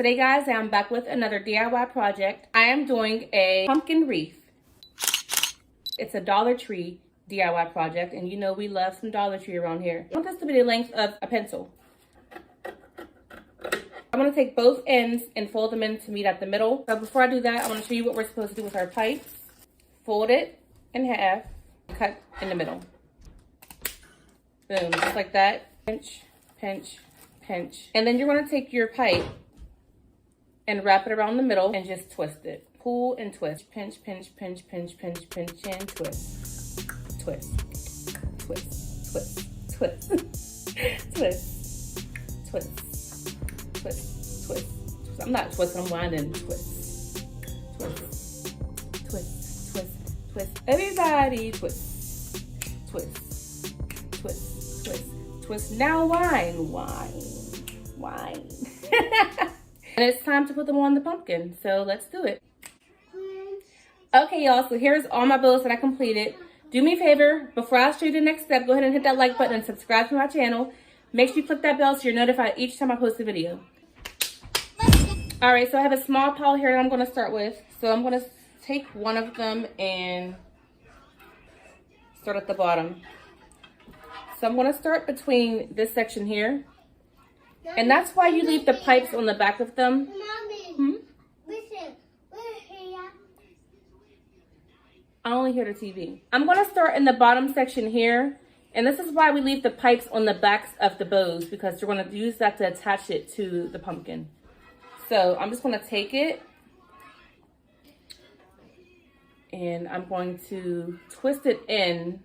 Today guys, I'm back with another DIY project. I am doing a pumpkin wreath. It's a Dollar Tree DIY project, and you know we love some Dollar Tree around here. I want this to be the length of a pencil. I'm going to take both ends and fold them in to meet at the middle. So before I do that, I want to show you what we're supposed to do with our pipes. Fold it in half, cut in the middle. Boom, just like that. Pinch, pinch, pinch. And then you're going to take your pipe and wrap it around the middle and just twist it. Pull and twist. Pinch, pinch, pinch, pinch, pinch, pinch, and twist. Twist, twist, twist, twist, twist, twist, twist, twist. I'm not twisting, I'm winding. Twist, twist, twist, twist, twist. Everybody twist, twist, twist, twist, twist. Now whine, whine, whine. And it's time to put them on the pumpkin, so let's do it. Okay, y'all, so here's all my bows that I completed. Do me a favor, before I show you the next step, go ahead and hit that like button and subscribe to my channel. Make sure you click that bell so you're notified each time I post a video. All right, so I have a small pile here that I'm going to start with. So I'm going to take one of them and start at the bottom. So I'm going to start between this section here. And that's why you leave the pipes on the back of them. Listen, we're here. I only hear the TV. I'm going to start in the bottom section here. And this is why we leave the pipes on the backs of the bows, because you're going to use that to attach it to the pumpkin. So I'm just going to take it and I'm going to twist it in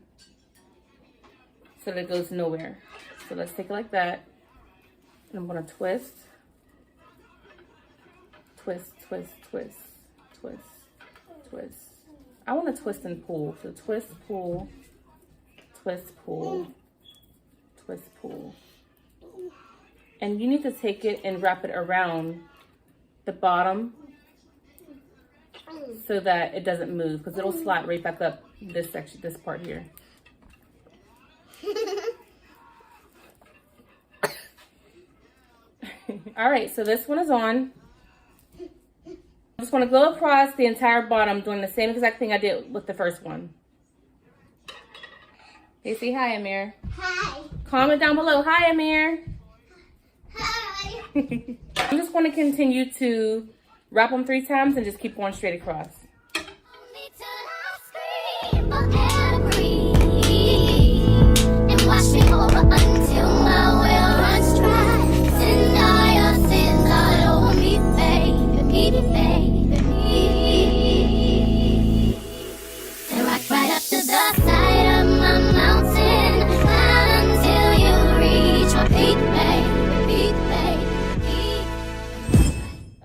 so that it goes nowhere. So let's take it like that. And I'm going to twist, twist, twist, twist, twist, twist. I want to twist and pull. So twist, pull, twist, pull, twist, pull. And you need to take it and wrap it around the bottom so that it doesn't move, because it'll slide right back up this section, this part here. All right, so this one is on. I just want to go across the entire bottom doing the same exact thing I did with the first one. Hey, say hi, Amir. Hi. Comment down below. Hi, Amir. Hi. I'm just going to continue to wrap them 3 times and just keep going straight across.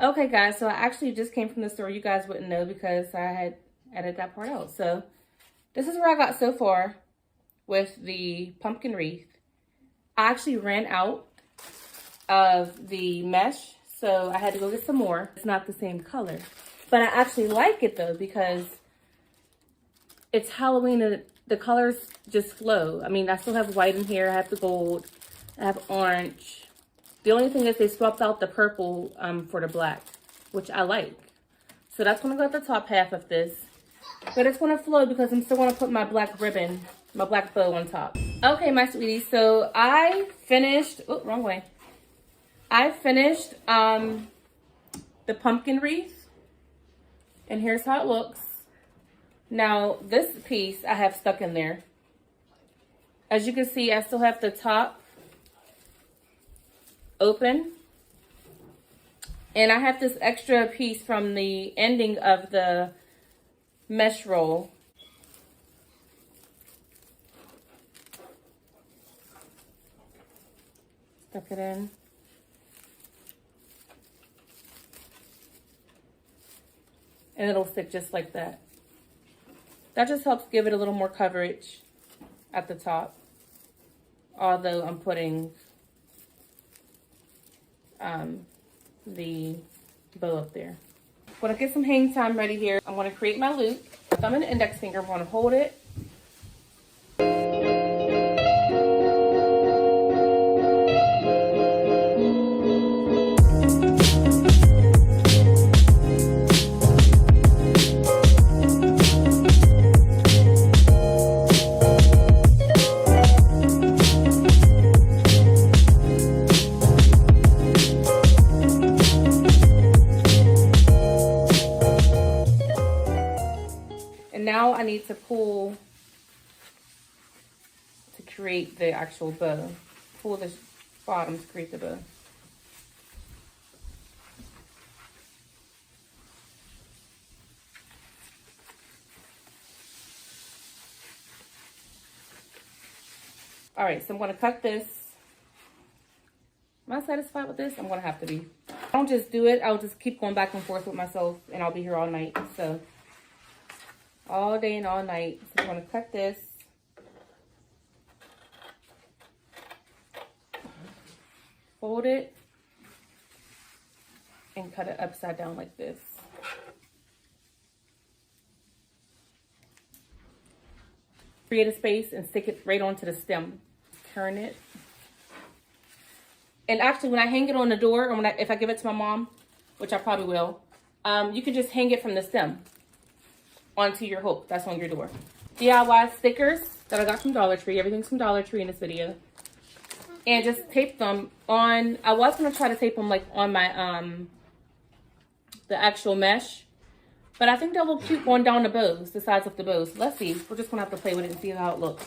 Okay guys, so I actually just came from the store. You guys wouldn't know because I had edited that part out. So this is where I got so far with the pumpkin wreath. I actually ran out of the mesh, so I had to go get some more. It's not the same color, but I actually like it though because it's Halloween and the colors just flow. I mean, I still have white in here. I have the gold. I have orange. The only thing is they swapped out the purple for the black, which I like. So that's going to go at the top half of this. But it's going to flow because I'm still going to put my black ribbon, my black bow on top. Okay, my sweeties. So I finished, oh, wrong way. I finished the pumpkin wreath. And here's how it looks. Now, this piece I have stuck in there. As you can see, I still have the top open, and I have this extra piece from the ending of the mesh roll. Stuck it in. And it'll stick just like that. That just helps give it a little more coverage at the top, although I'm putting the bow up there. I'm going to get some hang time ready here. I'm going to create my loop. Thumb and index finger, I'm going to hold it. now I need to pull to create the actual bow. Pull this bottom to create the bow. All right, so I'm gonna cut this. Am I satisfied with this? I'm gonna have to be. I don't just do it, I'll just keep going back and forth with myself and I'll be here all night. So, all day and all night. So I'm gonna cut this. Fold it. And cut it upside down like this. Create a space and stick it right onto the stem. Turn it. And actually, when I hang it on the door, or if I give it to my mom, which I probably will, you can just hang it from the stem onto your hook. That's on your door. DIY stickers that I got from Dollar Tree. Everything's from Dollar Tree in this video. And just tape them on. I was gonna try to tape them like on my the actual mesh, but I think they'll look cute going down the bows, the sides of the bows. Let's see. We're just gonna have to play with it and see how it looks.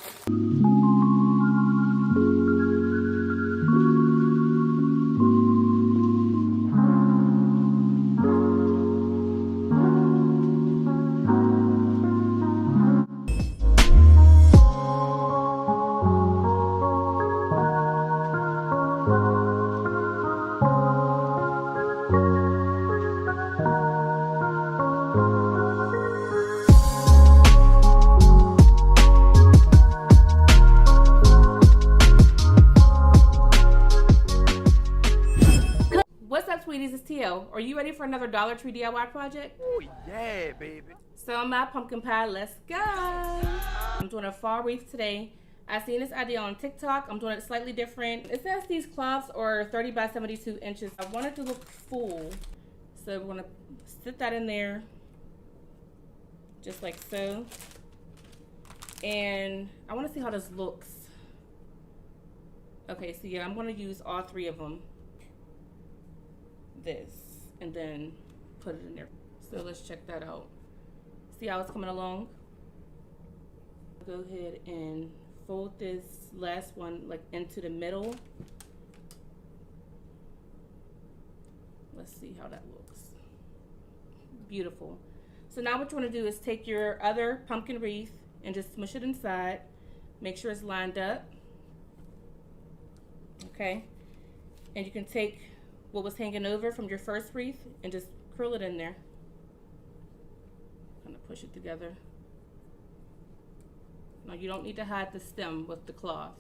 Sweeties, it's TeeElle. Are you ready for another Dollar Tree DIY project? Oh yeah, baby. So my pumpkin pie, let's go. I'm doing a fall wreath today. I seen this idea on TikTok. I'm doing it slightly different. It says these cloths are 30 by 72 inches. I want it to look full. So we're gonna sit that in there. Just like so. And I wanna see how this looks. Okay, so yeah, I'm gonna use all three of them. This and then put it in there. So let's check that out. See how it's coming along? Go ahead and fold this last one like into the middle. Let's see how that looks. Beautiful. So now what you want to do is take your other pumpkin wreath and just smush it inside. Make sure it's lined up. Okay. And you can take what was hanging over from your first wreath and just curl it in there. Kind of push it together. Now you don't need to hide the stem with the cloth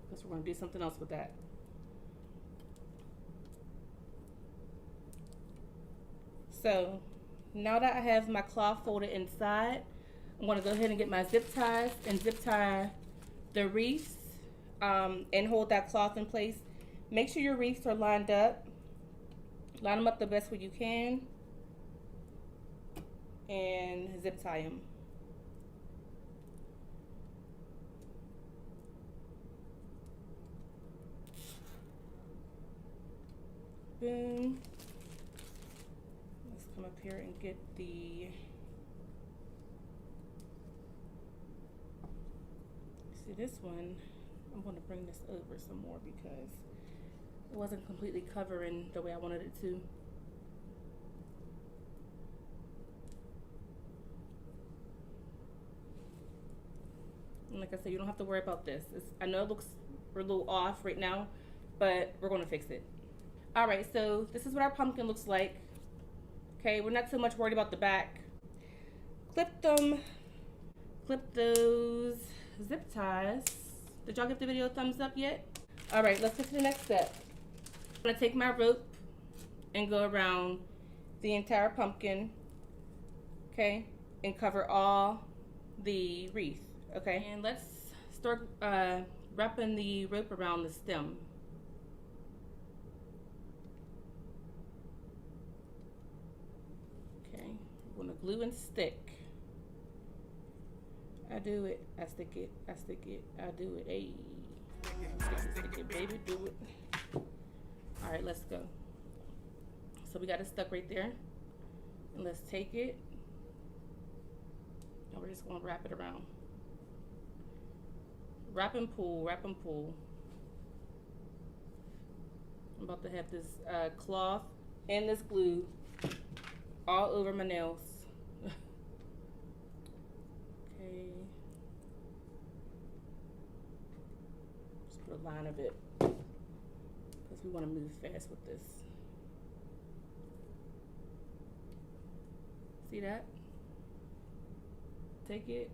because we're going to do something else with that. So now that I have my cloth folded inside, I'm going to go ahead and get my zip ties and zip tie the wreaths and hold that cloth in place. Make sure your wreaths are lined up. Line them up the best way you can. And zip tie them. Boom. Let's come up here and get the... See this one, I'm going to bring this over some more because it wasn't completely covering the way I wanted it to. And like I said, you don't have to worry about this. I know it looks a little off right now, but we're going to fix it. All right, so this is what our pumpkin looks like. Okay, we're not so much worried about the back. Clip them. Clip those zip ties. Did y'all give the video a thumbs up yet? All right, let's get to the next step. I'm gonna take my rope and go around the entire pumpkin, okay, and cover all the wreath, okay? And let's start wrapping the rope around the stem. Okay, we're gonna glue and stick. I do it, I stick it, I stick it, I do it, ayy. Stick it, baby, do it. All right, let's go. So we got it stuck right there. And let's take it And we're just gonna wrap it around. Wrap and pull, wrap and pull. I'm about to have this cloth and this glue all over my nails. Okay. Just put a line of it because we want to move fast with this. See that? Take it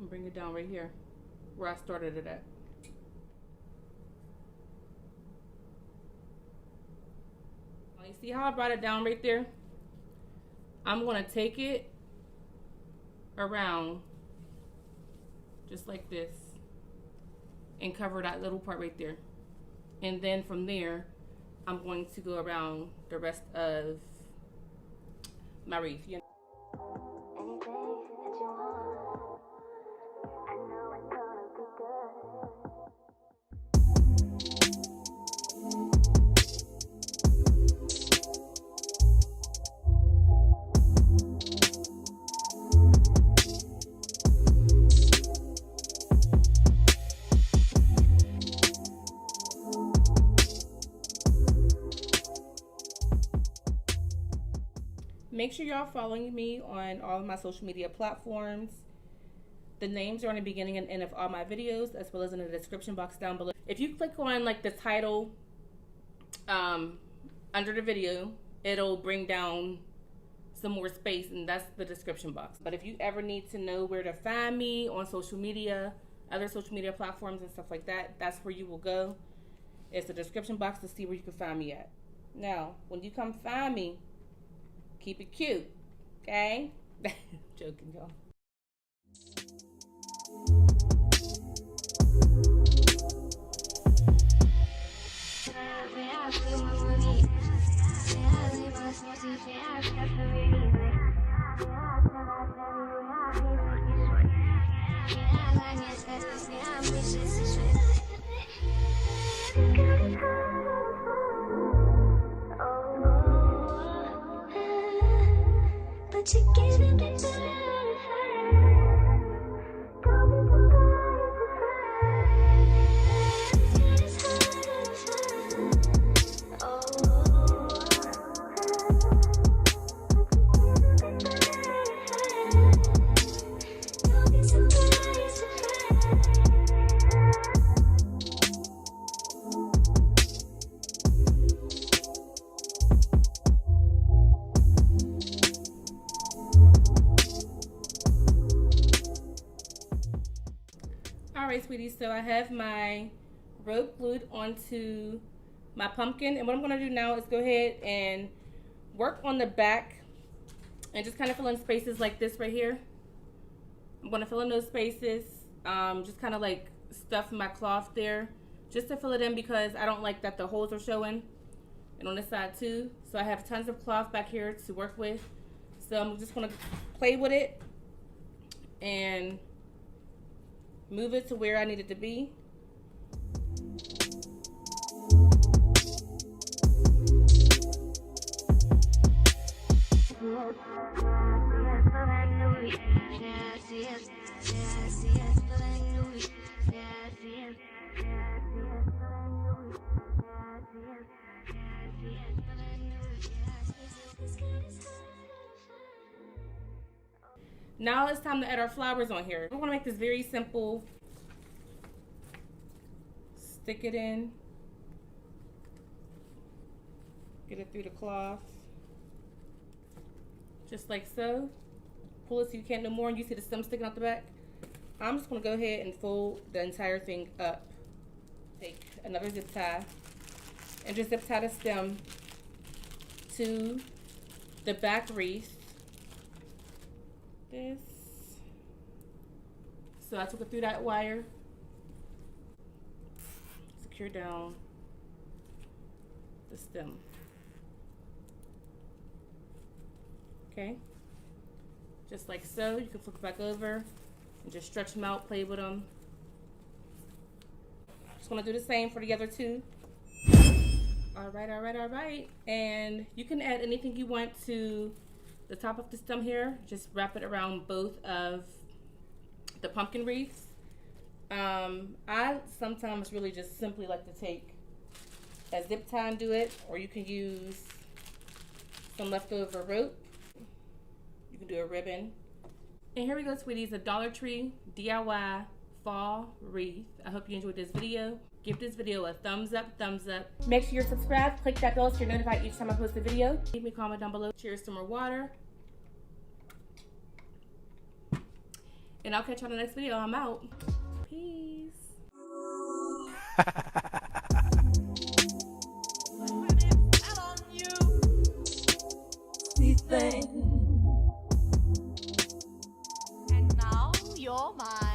and bring it down right here where I started it at. You see how I brought it down right there? I'm going to take it around just like this and cover that little part right there. And then from there, I'm going to go around the rest of my wreath. You know? Make sure y'all following me on all of my social media platforms. The names are on the beginning and end of all my videos, as well as in the description box down below. If you click on like the title under the video, it'll bring down some more space, and that's the description box. But if you ever need to know where to find me on social media, other social media platforms and stuff like that, that's where you will go. It's the description box to see where you can find me at. Now, when you come find me, keep it cute, okay? Joking, y'all. But you're giving me better. Alright, sweeties, so I have my rope glued onto my pumpkin, and what I'm going to do now is go ahead and work on the back and just kind of fill in spaces like this right here. I'm going to fill in those spaces, just kind of like stuff my cloth there just to fill it in, because I don't like that the holes are showing, and on this side too. So I have tons of cloth back here to work with, so I'm just going to play with it and move it to where I need it to be. Now it's time to add our flowers on here. We're gonna make this very simple. Stick it in. Get it through the cloth. Just like so. Pull it so you can't no more, and you see the stem sticking out the back. I'm just gonna go ahead and fold the entire thing up. Take another zip tie and just zip tie the stem to the back wreath. This. So I took it through that wire. Secure down the stem. Okay. Just like so. You can flip it back over and just stretch them out, play with them. Just gonna do the same for the other two. All right. And you can add anything you want to the top of the stem here. Just wrap it around both of the pumpkin wreaths. I sometimes really just simply like to take a zip tie and do it, or you can use some leftover rope. You can do a ribbon. And here we go, sweeties, a Dollar Tree DIY fall wreath. I hope you enjoyed this video. Give this video a thumbs up, thumbs up. Make sure you're subscribed. Click that bell so you're notified each time I post a video. Leave me a comment down below. Cheers to more water. And I'll catch you on the next video. I'm out. Peace. And now you're mine.